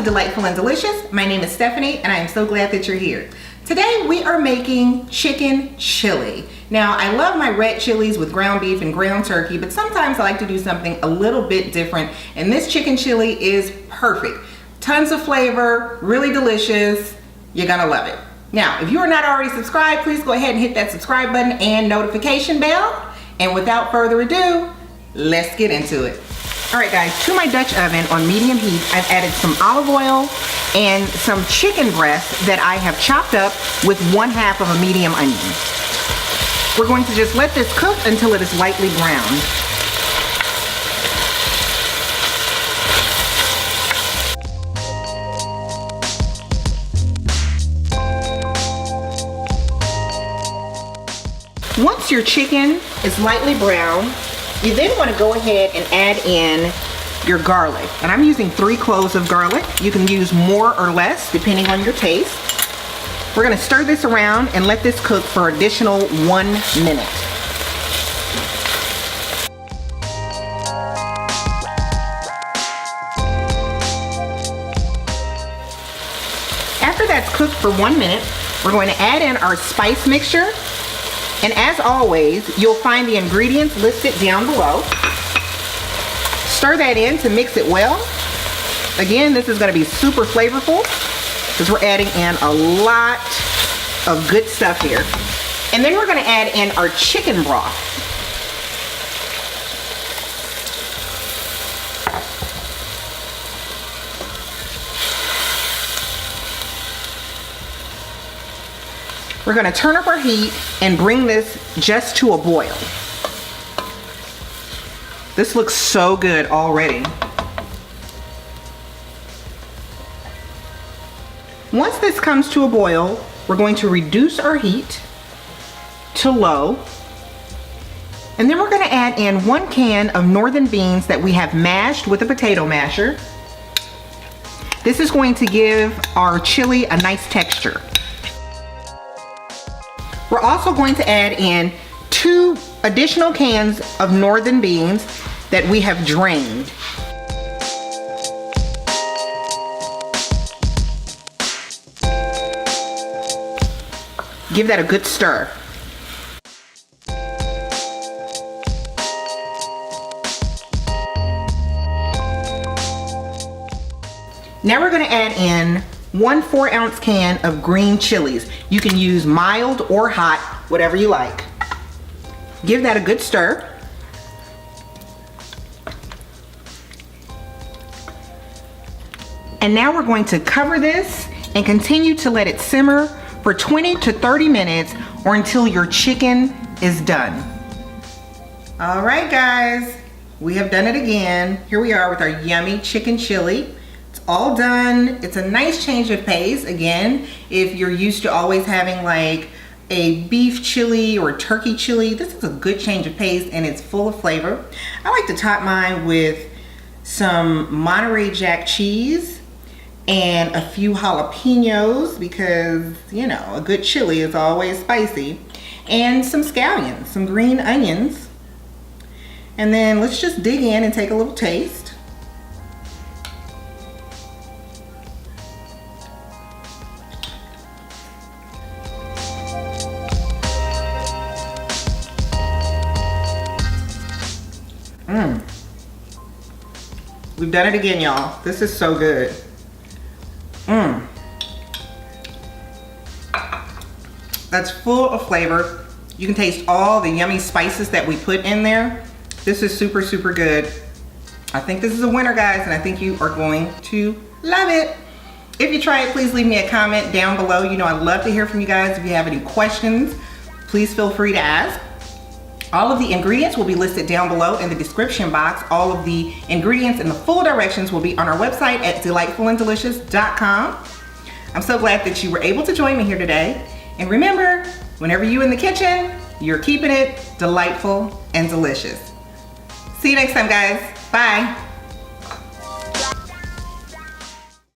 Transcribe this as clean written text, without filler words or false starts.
Delightful and Delicious. My name is Stephanie and I am so glad that you're here. Today we are making chicken chili. Now I love my red chilies with ground beef and ground turkey, but sometimes I like to do something a little bit different, and this chicken chili is perfect. Tons of flavor, really delicious. You're gonna love it. Now, if you are not already subscribed, please go ahead and hit that subscribe button and notification bell. And without further ado, let's get into it. All right guys, to my Dutch oven on medium heat, I've added some olive oil and some chicken breast that I have chopped up with 1/2 of a medium onion. We're going to just let this cook until it is lightly browned. Once your chicken is lightly brown, you then want to go ahead and add in your garlic. And I'm using 3 cloves of garlic. You can use more or less depending on your taste. We're going to stir this around and let this cook for additional 1 minute. After that's cooked for 1 minute, we're going to add in our spice mixture. And as always, you'll find the ingredients listed down below. Stir that in to mix it well. Again, this is going to be super flavorful because we're adding in a lot of good stuff here. And then we're going to add in our chicken broth. We're going to turn up our heat and bring this just to a boil. This looks so good already. Once this comes to a boil, we're going to reduce our heat to low. And then we're going to add in 1 can of northern beans that we have mashed with a potato masher. This is going to give our chili a nice texture. We're also going to add in 2 additional cans of northern beans that we have drained. Give that a good stir. Now we're going to add in 1 4-ounce can of green chilies. You can use mild or hot, whatever you like. Give that a good stir. And now we're going to cover this and continue to let it simmer for 20 to 30 minutes or until your chicken is done. All right guys, we have done it again. Here we are with our yummy chicken chili. All done. It's a nice change of pace. Again, if you're used to always having like a beef chili or turkey chili, this is a good change of pace and it's full of flavor. I like to top mine with some Monterey Jack cheese and a few jalapeños because, you know, a good chili is always spicy, and some scallions, some green onions. And then let's just dig in and take a little taste. We've done it again, y'all. This is so good. That's full of flavor. You can taste all the yummy spices that we put in there. This is super, super good. I think this is a winner, guys, and I think you are going to love it. If you try it, please leave me a comment down below. You know, I'd love to hear from you guys. If you have any questions, please feel free to ask. All of the ingredients will be listed down below in the description box. All of the ingredients and the full directions will be on our website at delightfulanddelicious.com. I'm so glad that you were able to join me here today. And remember, whenever you're in the kitchen, you're keeping it delightful and delicious. See you next time, guys. Bye.